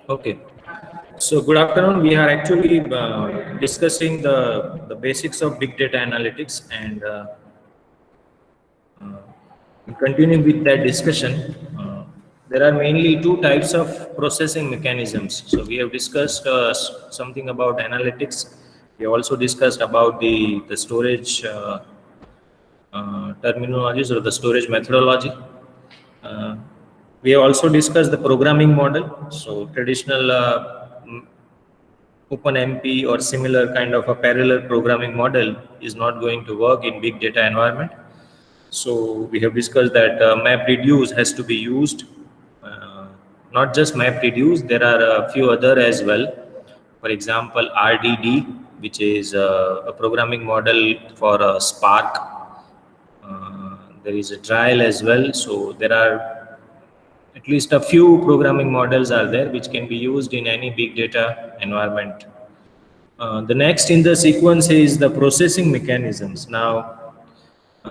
Okay. So good afternoon. We are actually discussing the basics of big data analytics, and continuing with that discussion, there are mainly two types of processing mechanisms. So we have discussed something about analytics. We also discussed about the storage terminologies or the storage methodology. Uh, we have also discussed the programming model. So traditional OpenMP or similar kind of a parallel programming model is not going to work in big data environment. So we have discussed that MapReduce has to be used. Uh, Not just MapReduce, there are a few other as well. For example, RDD, which is a programming model for Spark. There is a trial as well. So there are at least a few programming models are there which can be used in any big data environment. The next in the sequence is the processing mechanisms. Now,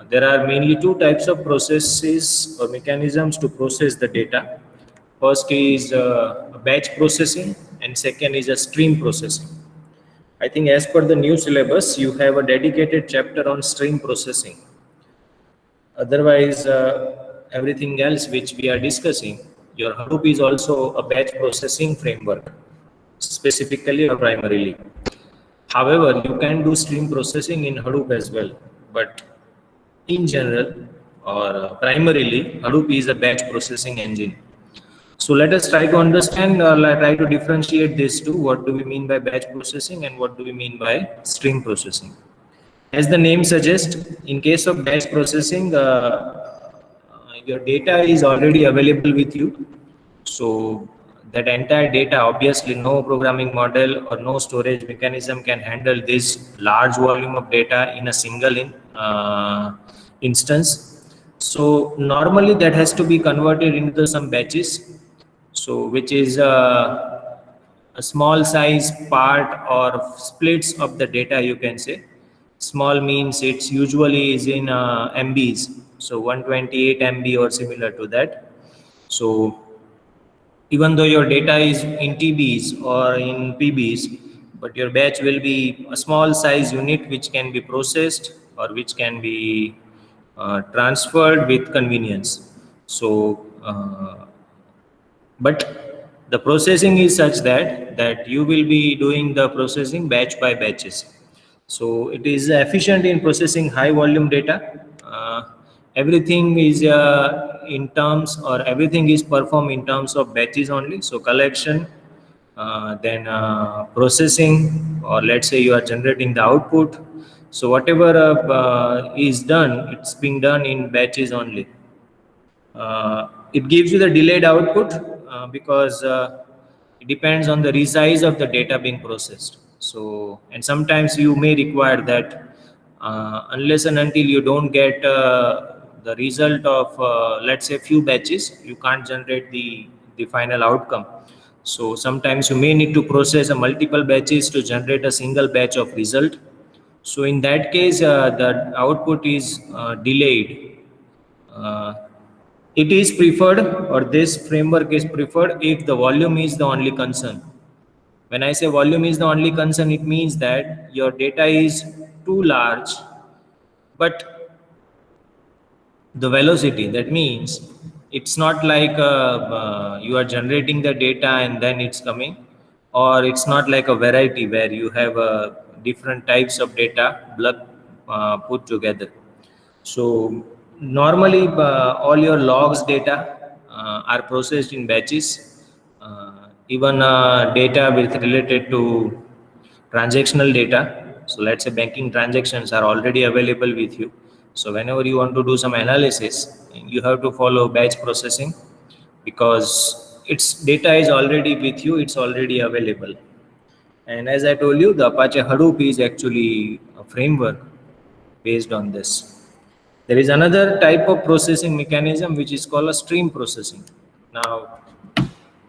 there are mainly two types of processes or mechanisms to process the data. First is batch processing, and second is a stream processing. I think as per the new syllabus, you have a dedicated chapter on stream processing. Otherwise, everything else which we are discussing, your Hadoop is also a batch processing framework, specifically or primarily. However, you can do stream processing in Hadoop as well, but in general or primarily, Hadoop is a batch processing engine. So let us try to understand, try to differentiate these two. What do we mean by batch processing and what do we mean by stream processing? As the name suggests, in case of batch processing, your data is already available with you. So that entire data, obviously no programming model or no storage mechanism can handle this large volume of data in a single instance. So normally that has to be converted into some batches. So which is a small size part or splits of the data, you can say. Small means it's usually is in MBs, so 128 MB or similar to that. So even though your data is in TBs or in PBs, but your batch will be a small size unit which can be processed or which can be transferred with convenience. So but the processing is such that you will be doing the processing batch by batches. So it is efficient in processing high volume data. Everything is in terms, or everything is performed in terms of batches only. So collection, then processing, or let's say you are generating the output. So whatever is done, it's being done in batches only. It gives you the delayed output because it depends on the resize of the data being processed. So, and sometimes you may require that unless and until you don't get the result of let's say few batches, you can't generate the final outcome. So sometimes you may need to process a multiple batches to generate a single batch of result. So in that case, the output is delayed. uh, it is preferred, or this framework is preferred, if the volume is the only concern. When I say volume is the only concern, it means that your data is too large, but the velocity, that means it's not like you are generating the data and then it's coming, or it's not like a variety where you have different types of data put together. So normally all your logs data are processed in batches. Even data with related to transactional data. So let's say banking transactions are already available with you. So whenever you want to do some analysis, you have to follow batch processing because its data is already with you, it's already available. And as I told you, the Apache Hadoop is actually a framework based on this. There is another type of processing mechanism which is called a stream processing. Now,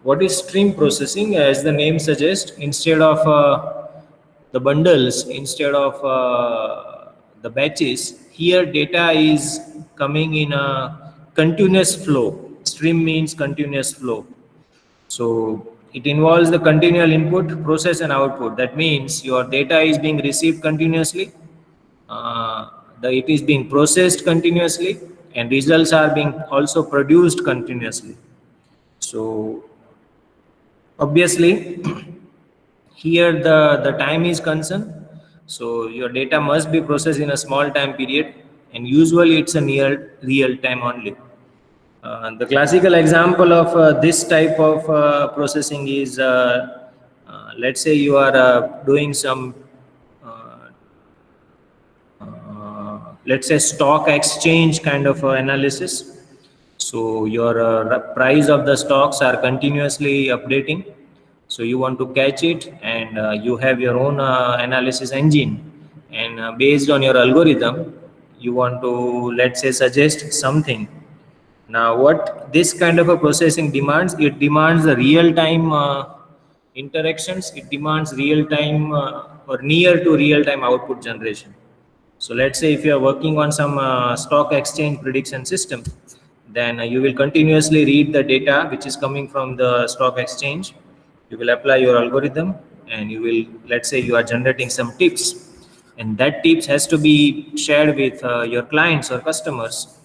what is stream processing? As the name suggests, instead of the bundles, instead of the batches, here data is coming in a continuous flow. Stream means continuous flow. So it involves the continual input, process, and output. That means your data is being received continuously, it is being processed continuously, and results are being also produced continuously. So obviously, here the time is concerned. So your data must be processed in a small time period, and usually it's a near real time only. The classical example of this type of processing is, let's say you are doing some, let's say, stock exchange kind of analysis. So your price of the stocks are continuously updating. So you want to catch it, and you have your own analysis engine, and based on your algorithm, you want to, let's say, suggest something. Now, what this kind of a processing demands, it demands the real-time interactions. It demands real-time or near to real-time output generation. So let's say if you are working on some stock exchange prediction system, then you will continuously read the data which is coming from the stock exchange. You will apply your algorithm, and you will, let's say you are generating some tips, and that tips has to be shared with your clients or customers,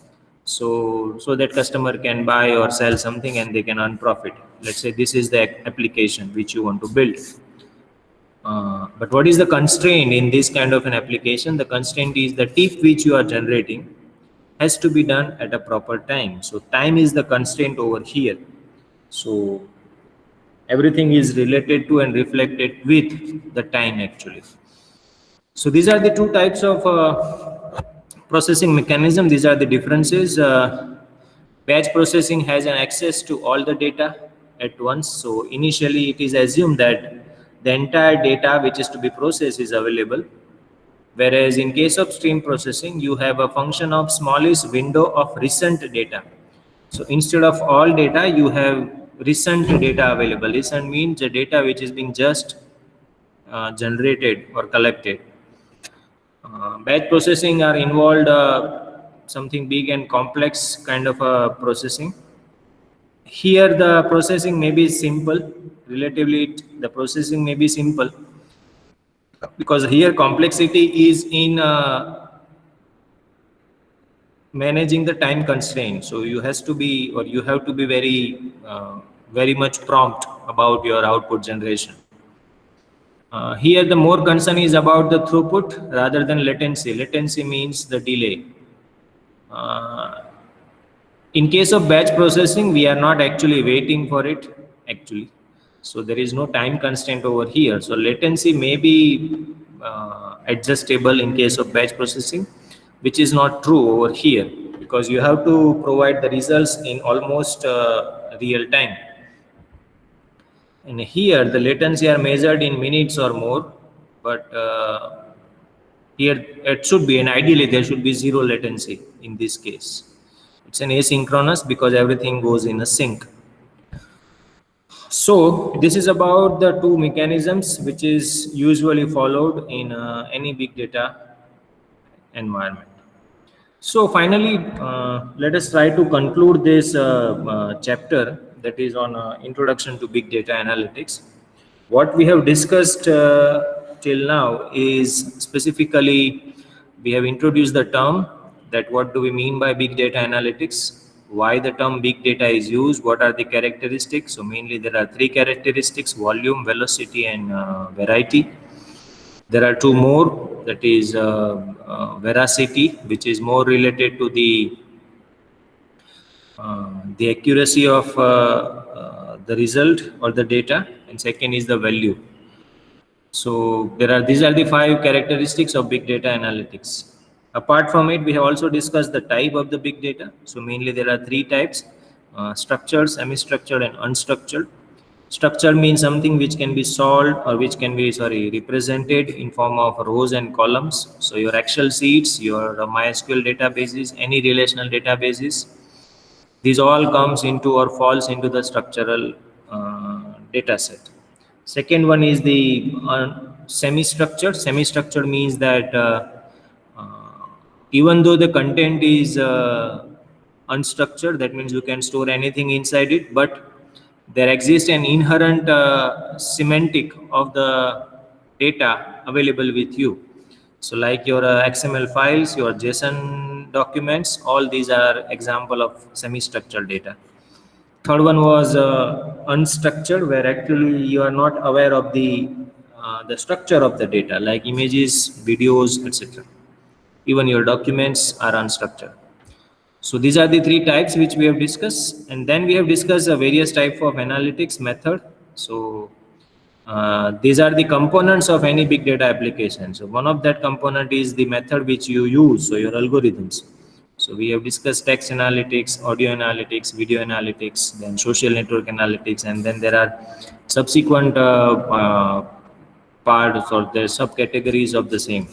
so that customer can buy or sell something and they can earn profit. Let's say this is the application which you want to build. But what is the constraint in this kind of an application? The constraint is the tip which you are generating has to be done at a proper time. So time is the constraint over here. So everything is related to and reflected with the time actually. So these are the two types of processing mechanism. These are the differences. Batch processing has an access to all the data at once. So initially it is assumed that the entire data which is to be processed is available. Whereas in case of stream processing, you have a function of smallest window of recent data. So instead of all data, you have recent data available. Recent means the data which is being just generated or collected. Batch processing are involved something big and complex kind of processing. Here the processing may be simple, relatively the processing may be simple, because here complexity is in managing the time constraint. So you have to be, or you have to be very much prompt about your output generation. Here the more concern is about the throughput rather than latency. Latency means the delay. In case of batch processing, we are not actually waiting for it actually. So there is no time constraint over here. So latency may be adjustable in case of batch processing, which is not true over here, because you have to provide the results in almost real time. And here the latency are measured in minutes or more, but here it should be, and ideally there should be zero latency in this case. It's an asynchronous because everything goes in a sync. So this is about the two mechanisms which is usually followed in any big data environment. So finally, let us try to conclude this chapter, that is on introduction to big data analytics. What we have discussed till now is specifically, we have introduced the term, that what do we mean by big data analytics, why the term big data is used, what are the characteristics. So mainly there are three characteristics: volume, velocity, and variety. There are two more, that is veracity, which is more related to the accuracy of the result or the data, and second is the value. So these are the five characteristics of big data analytics. Apart from it, we have also discussed the type of the big data. So mainly there are three types: structured, semi-structured, and unstructured. Structure means something which can be solved, or which can be, represented in form of rows and columns. So your Excel sheets, your MySQL databases, any relational databases, these all comes into or falls into the structural data set. Second one is the semi-structured. Semi-structured means that even though the content is unstructured, that means you can store anything inside it, but there exists an inherent semantic of the data available with you. So like your XML files, your JSON documents, all these are example of semi-structured data. Third one was unstructured, where actually you are not aware of the structure of the data, like images, videos, etc. Even your documents are unstructured. So these are the three types which we have discussed, and then we have discussed the various type of analytics method. So these are the components of any big data application. So one of that component is the method which you use, so your algorithms. So we have discussed text analytics, audio analytics, video analytics, then social network analytics, and then there are subsequent parts or the subcategories of the same.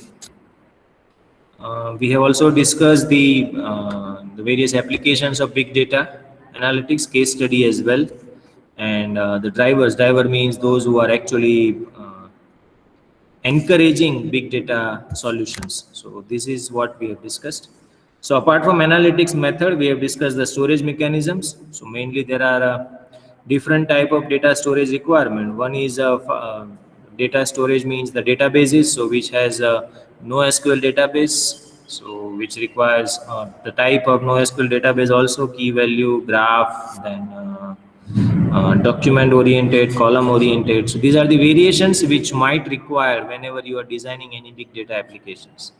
We have also discussed the various applications of big data analytics, case study as well, and the drivers. Driver means those who are actually encouraging big data solutions. So this is what we have discussed. So apart from analytics method, we have discussed the storage mechanisms. So mainly there are different type of data storage requirement. One is data storage means the databases, so which has a NoSQL database, so which requires the type of NoSQL database also key value, graph, then document oriented, column oriented. So these are the variations which might require whenever you are designing any big data applications.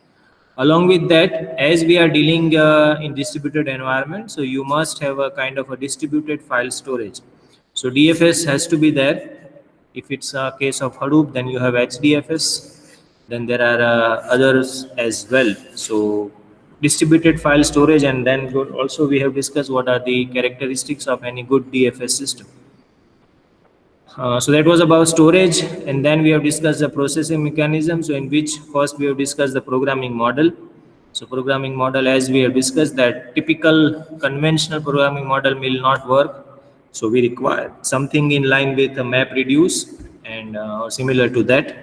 Along with that, as we are dealing in distributed environment, so you must have a kind of a distributed file storage. So DFS has to be there. If it's a case of Hadoop, then you have HDFS. Then there are others as well. So distributed file storage, and then also we have discussed what are the characteristics of any good DFS system. So that was about storage, and then we have discussed the processing mechanism. So in which first we have discussed the programming model. So programming model, as we have discussed, that typical conventional programming model will not work. So we require something in line with a MapReduce and similar to that.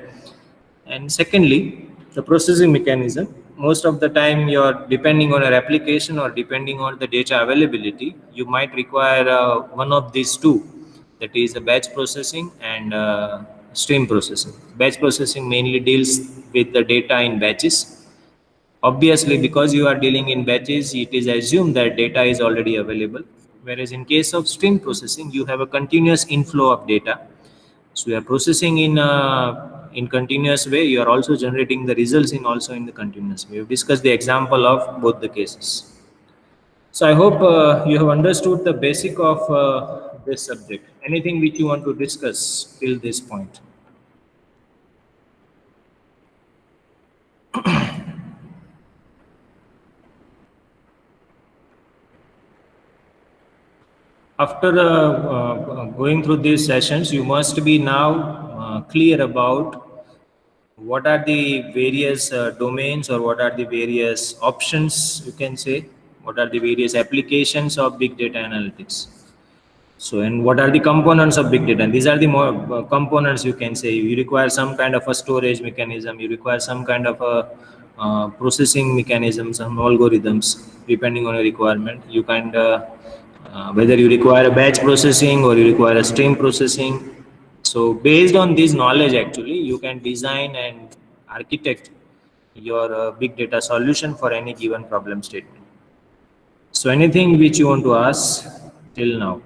And secondly, the processing mechanism. Most of the time, you're depending on your application or depending on the data availability, you might require one of these two. That is a batch processing and stream processing. Batch processing mainly deals with the data in batches. Obviously, because you are dealing in batches, it is assumed that data is already available. Whereas in case of stream processing, you have a continuous inflow of data. So you are processing in continuous way. You are also generating the results in also in the continuous way. We have discussed the example of both the cases. So I hope you have understood the basic of this subject. Anything which you want to discuss till this point? After going through these sessions, you must be now clear about what are the various domains, or what are the various options, you can say, what are the various applications of big data analytics. So, and what are the components of big data? And these are the more components, you can say. You require some kind of a storage mechanism, you require some kind of a processing mechanism, some algorithms, depending on your requirement. You can, whether you require a batch processing or you require a stream processing. So, based on this knowledge, actually, you can design and architect your big data solution for any given problem statement. So, anything which you want to ask till now?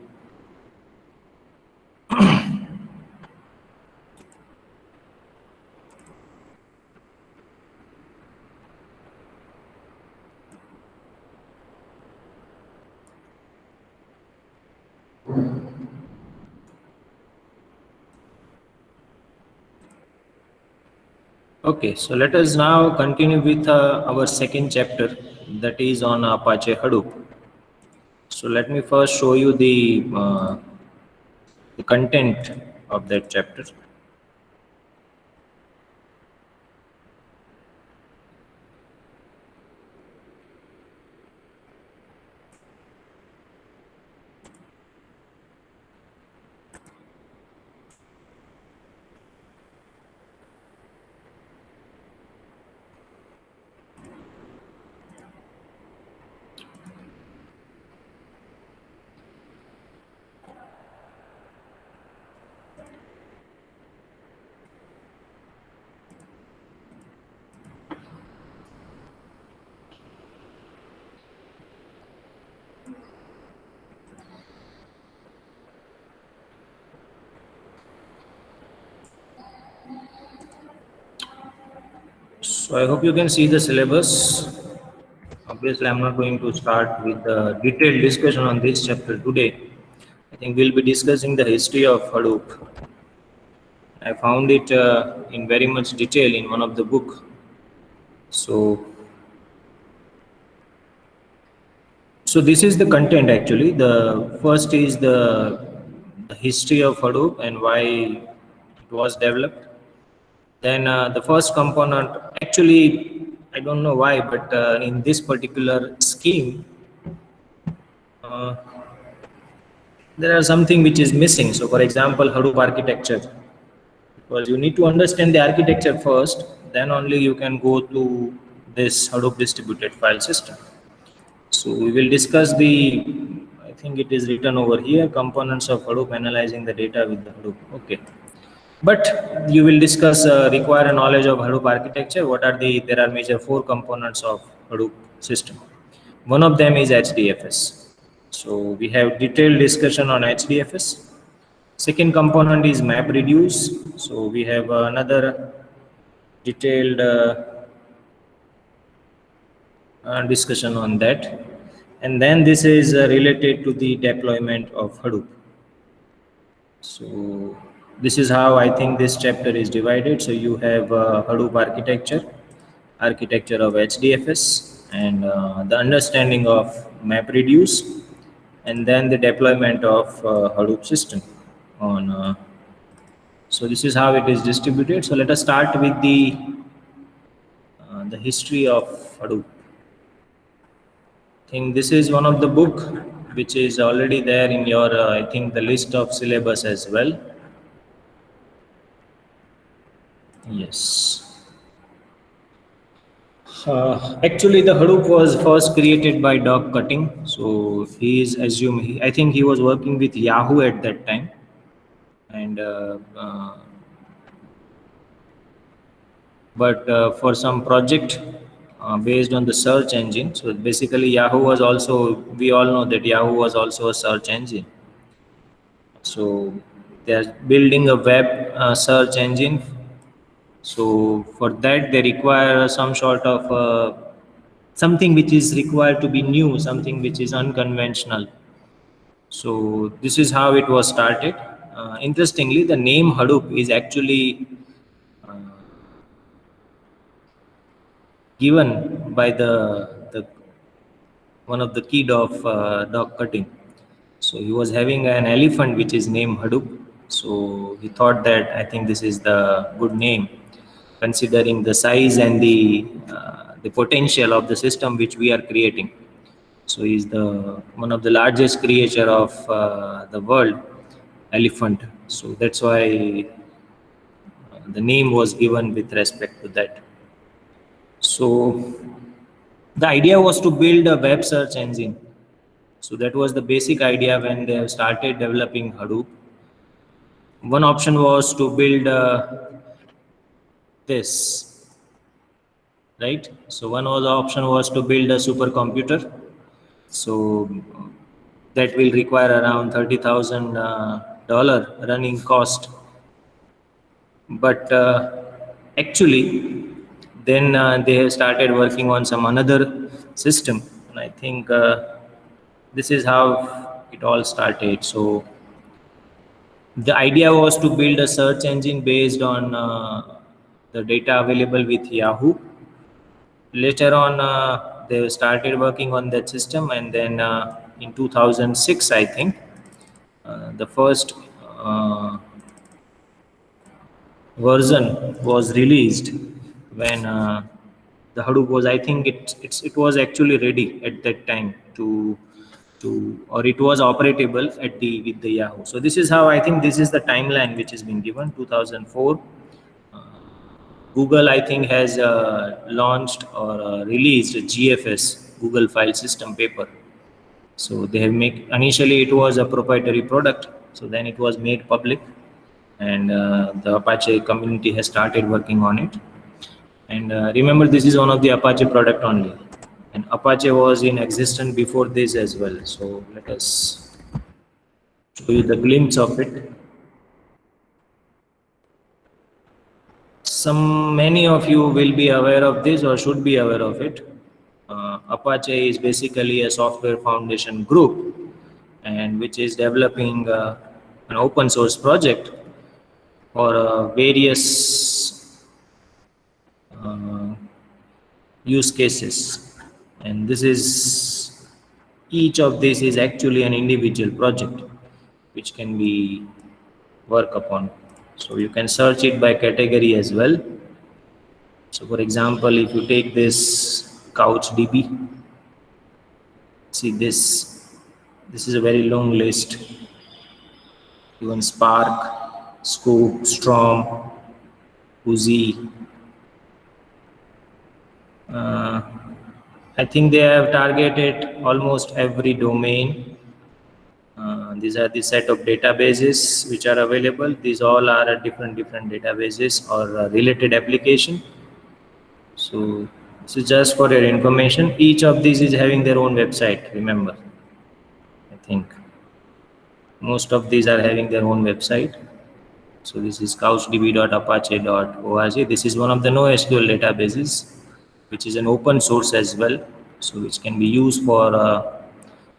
Okay, so let us now continue with our second chapter, that is on Apache Hadoop. So let me first show you the content of that chapter. So I hope you can see the syllabus. Obviously, I'm not going to start with the detailed discussion on this chapter today. I think we'll be discussing the history of Hadoop. I found it in very much detail in one of the book. So this is the content actually. The first is the history of Hadoop and why it was developed. Then the first component, actually, I don't know why, but in this particular scheme, uh, there are something which is missing. So for example, Hadoop architecture, because you need to understand the architecture first, then only you can go to this Hadoop distributed file system. So we will discuss I think it is written over here, components of Hadoop analyzing the data with the Hadoop. Okay. But you will discuss require knowledge of Hadoop architecture. There are major four components of Hadoop system. One of them is HDFS. So we have detailed discussion on HDFS. Second component is MapReduce. So we have another detailed discussion on that. And then this is related to the deployment of Hadoop. So this is how I think this chapter is divided. So you have Hadoop architecture of HDFS, and the understanding of MapReduce, and then the deployment of Hadoop system on. So this is how it is distributed. So let us start with the history of Hadoop. I think this is one of the book which is already there in your I think the list of syllabus as well. Yes. Actually, the Hadoop was first created by Doug Cutting. So he is assumed. I think he was working with Yahoo at that time, and but for some project based on the search engine. So basically, Yahoo was also. We all know that Yahoo was also a search engine. So they are building a web search engine. So for that, they require some sort of something which is required to be new, something which is unconventional. So this is how it was started. Interestingly, the name Hadoop is actually uh, given by the one of the kid of Doc Cutting. So he was having an elephant which is named Hadoop. So he thought that I think this is the good name, considering the size and the potential of the system which we are creating. So he's the one of the largest creature of the world, elephant. So that's why the name was given with respect to that. So the idea was to build a web search engine. So that was the basic idea when they started developing Hadoop. One option was to build this, right? So option was to build a supercomputer. So that will require around $30,000 running cost. But actually, then they have started working on some another system, and I think this is how it all started. So the idea was to build a search engine based on the data available with Yahoo. Later on, they started working on that system, and then in 2006, I think, the first version was released when the Hadoop was. I think it was actually ready at that time or it was operatable at with the Yahoo. So this is how I think this is the timeline which has been given. 2004. Google, I think, has launched or released GFS, Google File System paper. So they have initially it was a proprietary product. So then it was made public, and the Apache community has started working on it. And remember, this is one of the Apache product only, and Apache was in existence before this as well. So let us show you the glimpse of it. Many of you will be aware of this or should be aware of it. Apache is basically a software foundation group, and which is developing an open source project for various uh, use cases. And this is, each of these is actually an individual project which can be work upon. So you can search it by category as well. So for example, if you take this CouchDB, see this is a very long list. Even Spark, Scoop, Storm, Uzi. I think they have targeted almost every domain. These are the set of databases which are available. These all are different databases or related application. So this is just for your information. Each of these is having their own website. Remember, I think most of these are having their own website. So this is couchdb.apache.org. This is one of the NoSQL databases, which is an open source as well. So which can be used for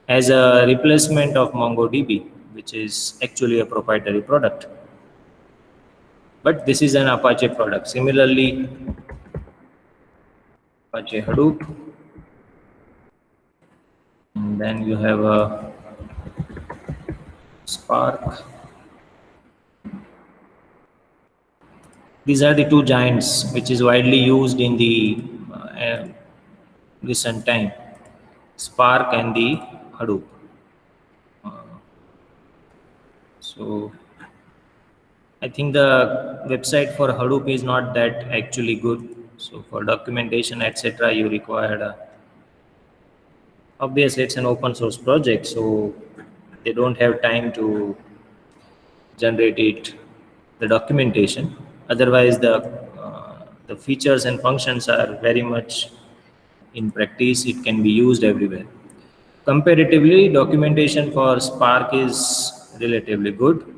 as a replacement of MongoDB, which is actually a proprietary product. But this is an Apache product. Similarly, Apache Hadoop. And then you have a Spark. These are the two giants which is widely used in the recent time, Spark and the Hadoop. So I think the website for Hadoop is not that actually good. So for documentation, etc., you require obviously it's an open source project, so they don't have time to generate it, the documentation. Otherwise, the features and functions are very much in practice. It can be used everywhere. Comparatively, documentation for Spark is relatively good.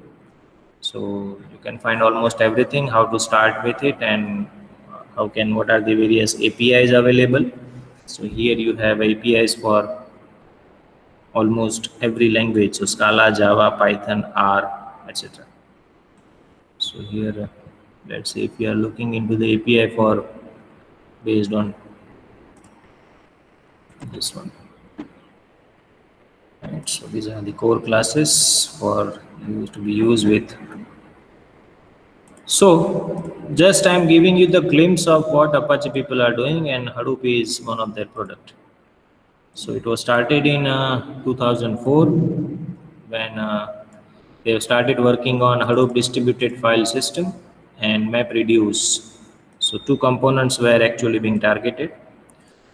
So you can find almost everything, how to start with it, and what are the various APIs available. So here you have APIs for almost every language, so Scala, Java, Python, R, etc. So here, let's say if you are looking into the API for based on this one. Right, so these are the core classes for to be used with. So just I'm giving you the glimpse of what Apache people are doing, and Hadoop is one of their product. So it was started in 2004 when they have started working on Hadoop distributed file system and MapReduce. So two components were actually being targeted.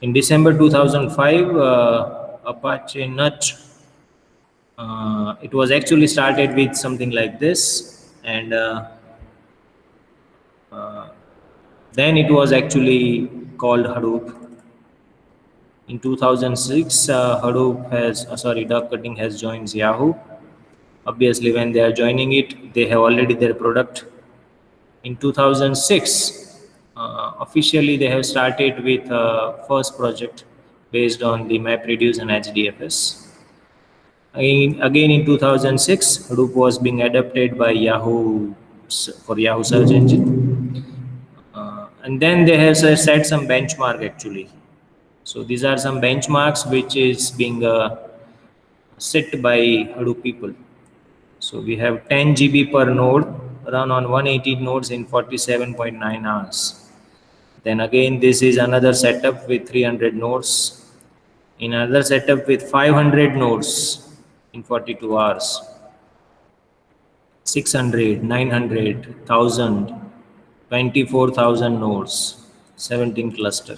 In December 2005, Apache Nut, it was actually started with something like this, and then it was actually called Hadoop. In 2006, Duck Cutting has joined Yahoo. Obviously, when they are joining it, they have already their product. In 2006, officially they have started with first project based on the MapReduce and HDFS. Again in 2006, Hadoop was being adopted by Yahoo for Yahoo search engine. And then they have set some benchmark actually. So these are some benchmarks which is being set by Hadoop people. So we have 10 GB per node, run on 180 nodes in 47.9 hours. Then again, this is another setup with 300 nodes. In another setup with 500 nodes in 42 hours. 600, 900, 1000, 24,000 nodes, 17 cluster.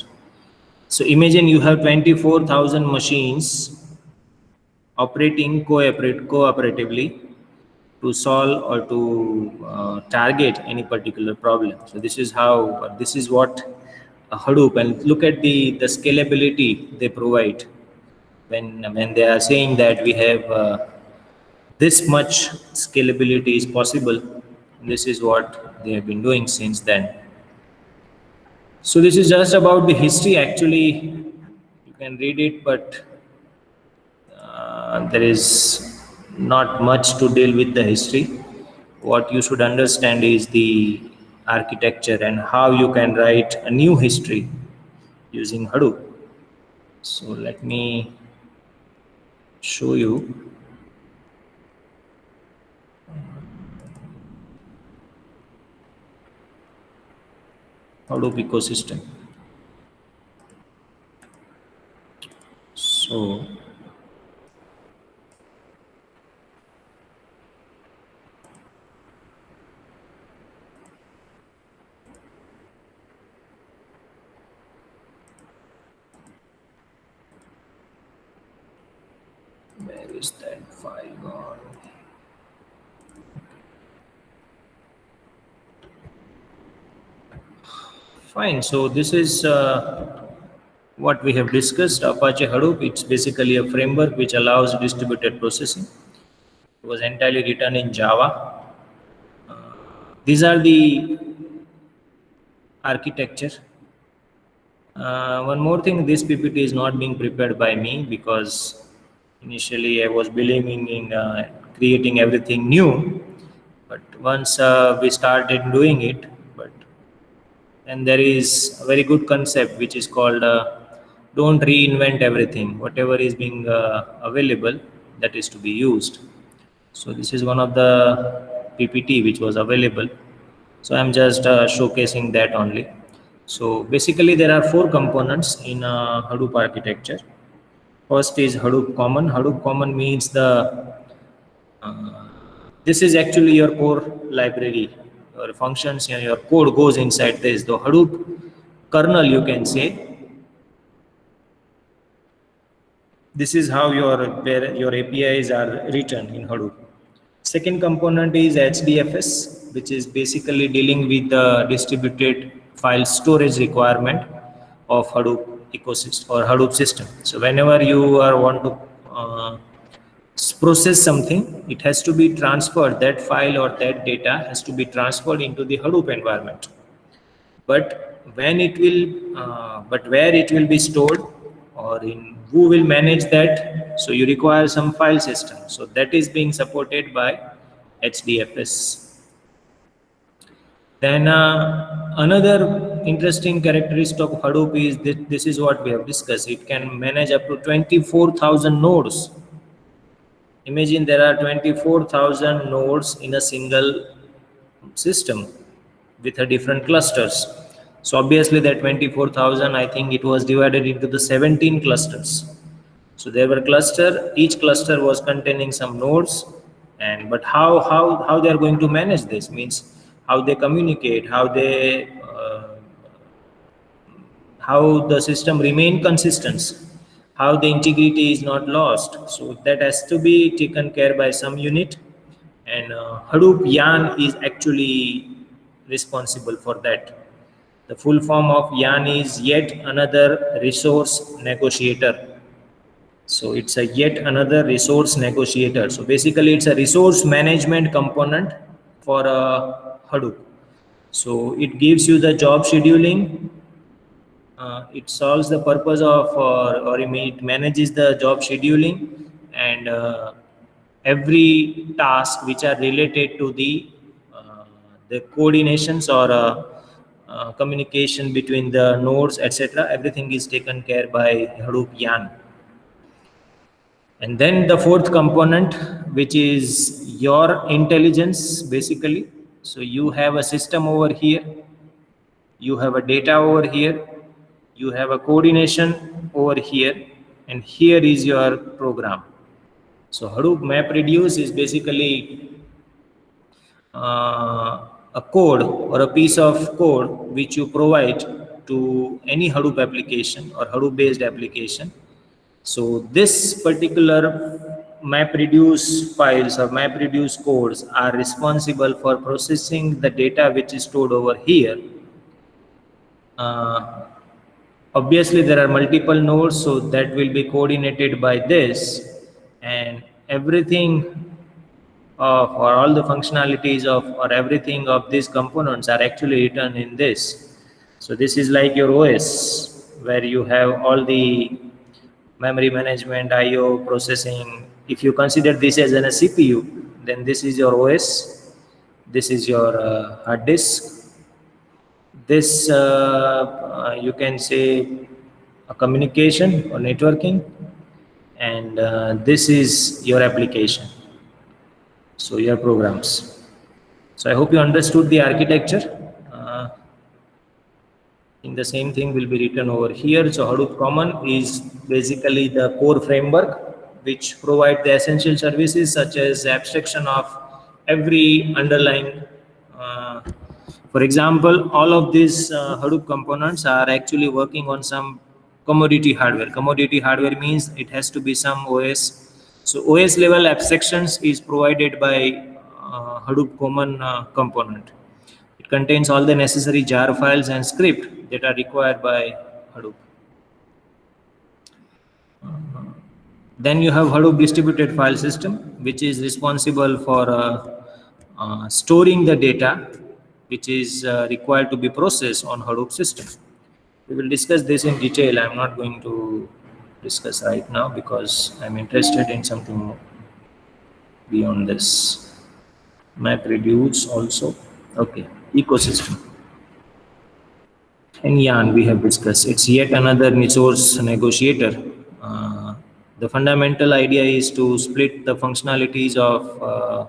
So imagine you have 24,000 machines operating cooperatively to solve or to target any particular problem. So this is what Hadoop, and look at the scalability they provide when they are saying that we have this much scalability is possible. This is what they have been doing since then. So this is just about the history. Actually, you can read it, but there is not much to deal with the history. What you should understand is the architecture and how you can write a new history using Hadoop. So let me show you. Hadoop ecosystem. So where is that file gone? Fine. So this is what we have discussed. Apache Hadoop. It's basically a framework which allows distributed processing. It was entirely written in Java. These are the architecture. One more thing, this PPT is not being prepared by me because initially I was believing in creating everything new, but once we started doing it, but and there is a very good concept which is called don't reinvent everything. Whatever is being available, that is to be used. So this is one of the PPT which was available. So I'm just showcasing that only. So basically there are four components in Hadoop architecture. First is Hadoop Common. Hadoop Common means this is actually your core library or functions, your code goes inside this. The Hadoop kernel, you can say, this is how your APIs are written in Hadoop. Second component is HDFS, which is basically dealing with the distributed file storage requirement of Hadoop ecosystem or Hadoop system. So whenever you want to process something, it has to be transferred. That file or that data has to be transferred into the Hadoop environment. But but where it will be stored, or in who will manage that, so you require some file system, so that is being supported by HDFS. Then another interesting characteristic of Hadoop is that this is what we have discussed. It can manage up to 24,000 nodes. Imagine there are 24,000 nodes in a single system with a different clusters. So obviously that 24,000, I think it was divided into the 17 clusters. So there were cluster, each cluster was containing some nodes, and but how they are going to manage this means how they communicate, how the system remain consistent, how the integrity is not lost. So that has to be taken care by some unit, and Hadoop Yarn is actually responsible for that. The full form of Yarn is yet another resource negotiator. So it's a yet another resource negotiator. So basically it's a resource management component for Hadoop. So it gives you the job scheduling. It solves the purpose of, or it manages the job scheduling and every task which are related to the coordinations or communication between the nodes, etc. Everything is taken care by Hadoop Yarn. And then the fourth component, which is your intelligence, basically. So you have a system over here, you have a data over here, you have a coordination over here, and here is your program. So Hadoop MapReduce is basically a code or a piece of code which you provide to any Hadoop application or Hadoop based application. So this particular MapReduce files or MapReduce codes are responsible for processing the data which is stored over here. Obviously there are multiple nodes, so that will be coordinated by this, and everything of, or all the functionalities of, or everything of these components are actually written in this. So this is like your OS, where you have all the memory management, IO, processing. If you consider this as a CPU, then this is your OS, this is your hard disk, this you can say a communication or networking, and this is your application, so your programs. So I hope you understood the architecture. In the same thing will be written over here. So Hadoop Common is basically the core framework which provide the essential services such as abstraction of every underlying. For example, all of these Hadoop components are actually working on some commodity hardware. Commodity hardware means it has to be some OS. So OS level abstractions is provided by Hadoop Common component. It contains all the necessary jar files and script that are required by Hadoop. Then you have Hadoop distributed file system, which is responsible for storing the data which is required to be processed on Hadoop system. We will discuss this in detail. I'm not going to discuss right now because I'm interested in something beyond this. MapReduce also. Okay, ecosystem. And Yarn we have discussed. It's yet another resource negotiator. The fundamental idea is to split the functionalities of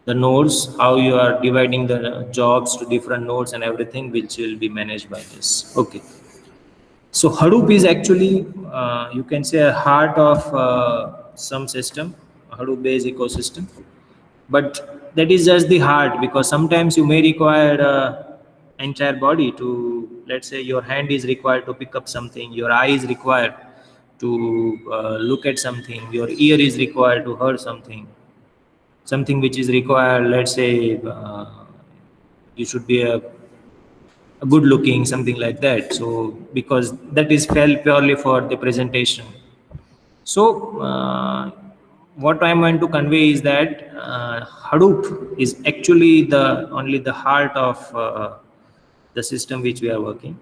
the nodes, how you are dividing the jobs to different nodes and everything, which will be managed by this. Okay. So Hadoop is actually, you can say, a heart of some system, a Hadoop-based ecosystem. But that is just the heart, because sometimes you may require entire body to, let's say your hand is required to pick up something, your eye is required to look at something, your ear is required to hear something which is required, let's say you should be a good looking, something like that. So because that is felt purely for the presentation. So what I'm going to convey is that Hadoop is actually only the heart of the system which we are working.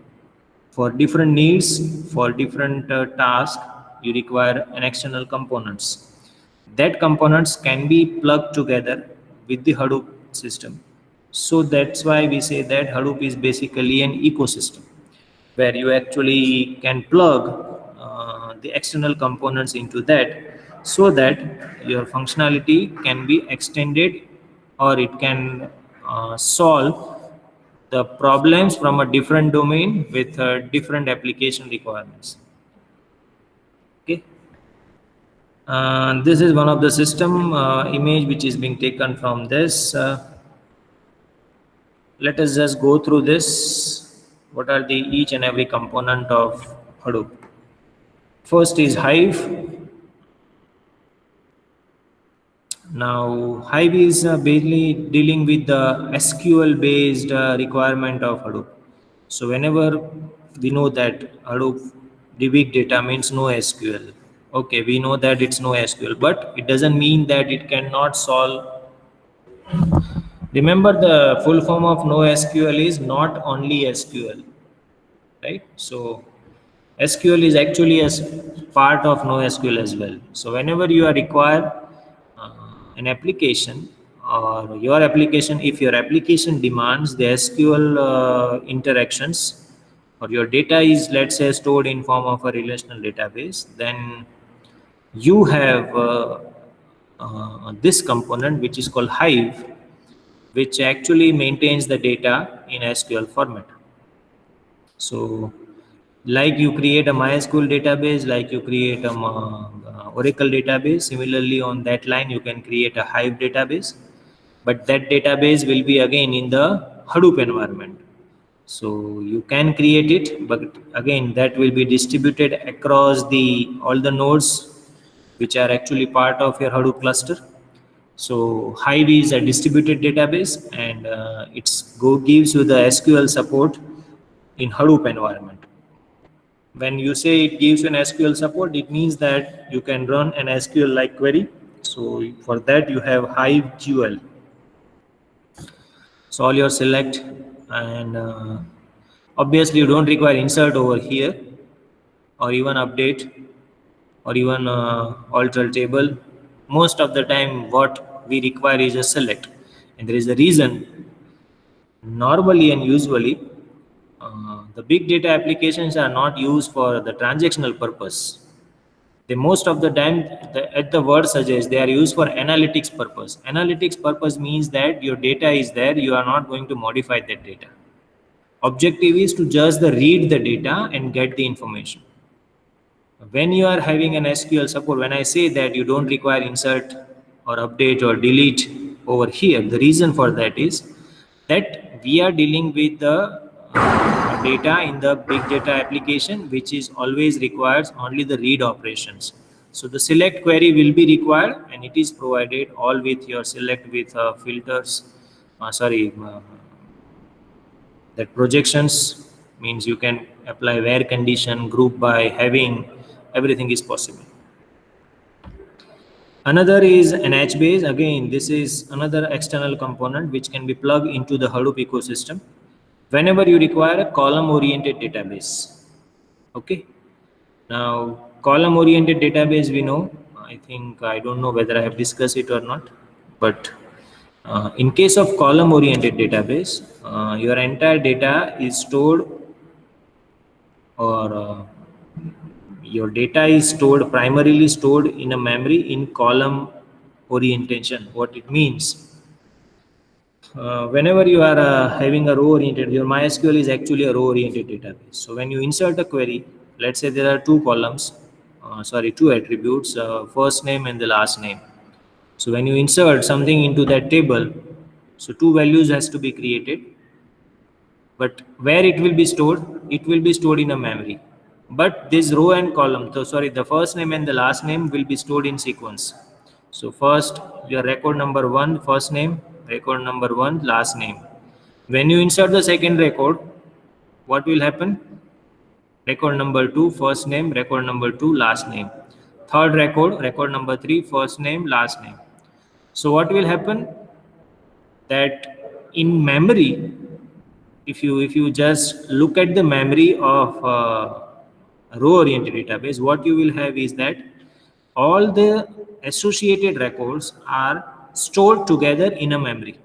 For different needs, for different tasks, you require an external components. That components can be plugged together with the Hadoop system. So that's why we say that Hadoop is basically an ecosystem where you actually can plug the external components into that, so that your functionality can be extended, or it can solve the problems from a different domain with different application requirements. Okay. This is one of the system image which is being taken from this. Let us just go through this. What are the each and every component of Hadoop? First is Hive. Now, Hive is basically dealing with the SQL-based requirement of Hadoop. So whenever we know that Hadoop, the big data means no SQL. Okay, we know that it's no SQL, but it doesn't mean that it cannot solve. Remember, the full form of NoSQL is not only SQL, right? So SQL is actually a part of NoSQL as well. So whenever you are required an application, or your application, if your application demands the SQL interactions, or your data is, let's say, stored in form of a relational database, then you have this component which is called Hive, which actually maintains the data in SQL format. So like you create a MySQL database, like you create a Oracle database, similarly on that line you can create a Hive database, but that database will be again in the Hadoop environment. So you can create it, but again that will be distributed across all the nodes which are actually part of your Hadoop cluster. So Hive is a distributed database, and gives you the SQL support in Hadoop environment. When you say it gives you an SQL support, it means that you can run an SQL-like query. So for that you have HiveQL. So all your select and Obviously, you don't require insert over here, or even update, or even alter table. Most of the time, what we require is a select, and there is a reason. Normally and usually, the big data applications are not used for the transactional purpose. They most of the time, at the word suggests, they are used for analytics purpose. Analytics purpose means that your data is there, you are not going to modify that data. Objective is to just read the data and get the information. When you are having an SQL support, when I say that you don't require insert or update or delete over here, the reason for that is that we are dealing with the data in the big data application, which is always requires only the read operations. So the select query will be required, and it is provided all with your select with filters. That projections means you can apply where condition, group by, having, everything is possible. Another is an HBase. Again, this is another external component which can be plugged into the Hadoop ecosystem whenever you require a column oriented database. Okay. Now, column oriented database, we know, I think, I don't know whether I have discussed it or not, but in case of column oriented database, your entire data is stored, or your data is stored, primarily stored in a memory in column orientation. What it means, whenever you are having a row oriented, your MySQL is actually a row oriented database. So when you insert a query, let's say there are two columns, two attributes, first name and the last name. So when you insert something into that table, so two values has to be created, but where it will be stored, it will be stored in a memory. But this row and column, the first name and the last name will be stored in sequence. So first, your record number 1, first name, record number 1, last name. When you insert the second record, what will happen? Record number 2, first name, record number 2, last name. Third record, record number 3, first name, last name. So what will happen? That in memory, if you just look at the memory of row oriented database, what you will have is that all the associated records are stored together in a memory.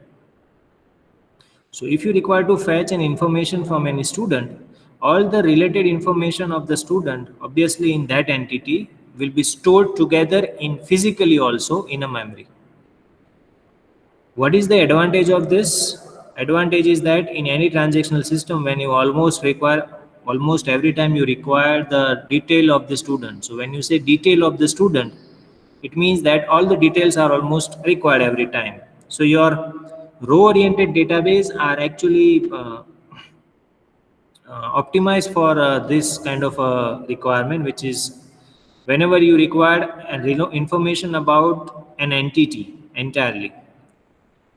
So if you require to fetch an information from any student, all the related information of the student, obviously in that entity, will be stored together in physically also in a memory. What is the advantage of this? Advantage is that in any transactional system, when you almost every time you require the detail of the student. So when you say detail of the student, it means that all the details are almost required every time. So your row oriented database are actually optimized for this kind of a requirement, which is whenever you require information about an entity entirely.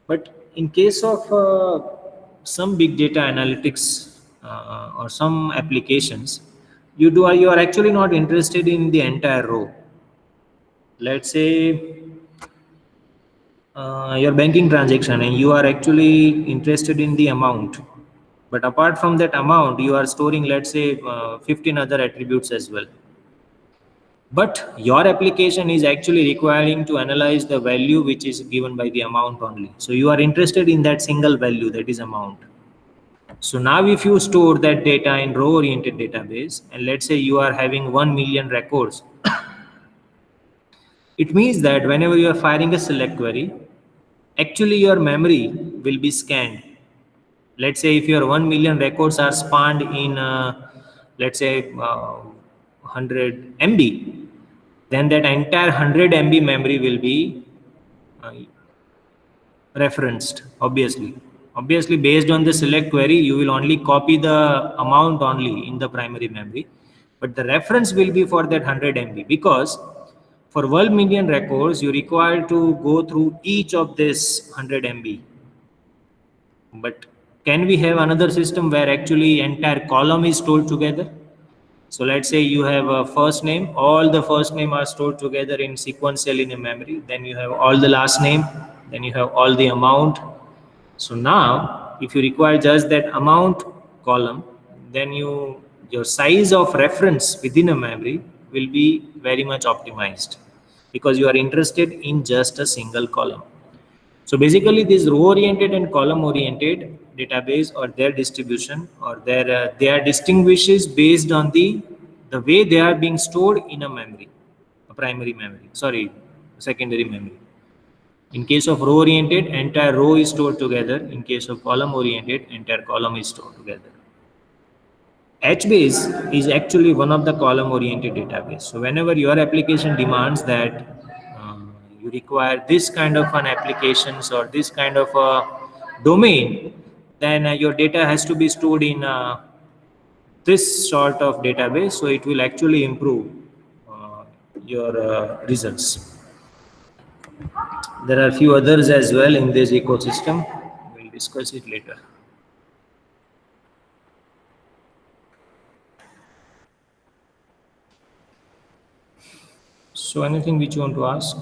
But in case of some big data analytics or some applications, you are actually not interested in the entire row. Let's say your banking transaction, and you are actually interested in the amount. But apart from that amount, you are storing, let's say, 15 other attributes as well. But your application is actually requiring to analyze the value which is given by the amount only. So you are interested in that single value, that is amount. So now if you store that data in row oriented database, and let's say you are having 1 million records, it means that whenever you are firing a select query, actually your memory will be scanned. Let's say if your 1 million records are spanned in, let's say, 100 MB, then that entire 100 MB memory will be referenced, obviously. Obviously, based on the select query, you will only copy the amount only in the primary memory, but the reference will be for that 100 MB, because for 1 million records, you require to go through each of this 100 MB. But can we have another system where actually entire column is stored together? So let's say you have a first name, all the first name are stored together in sequential in a memory. Then you have all the last name, then you have all the amount. So now, if you require just that amount column, then your size of reference within a memory will be very much optimized, because you are interested in just a single column. So basically, this row-oriented and column-oriented database, or their distribution, or their distinguishes based on the way they are being stored in a memory, a primary memory. Sorry, secondary memory. In case of row-oriented, entire row is stored together. In case of column-oriented, entire column is stored together. HBase is actually one of the column-oriented database. So whenever your application demands that you require this kind of an applications or this kind of a domain, then your data has to be stored in this sort of database. So it will actually improve uh, your results. There are a few others as well in this ecosystem. We'll discuss it later. So anything which you want to ask?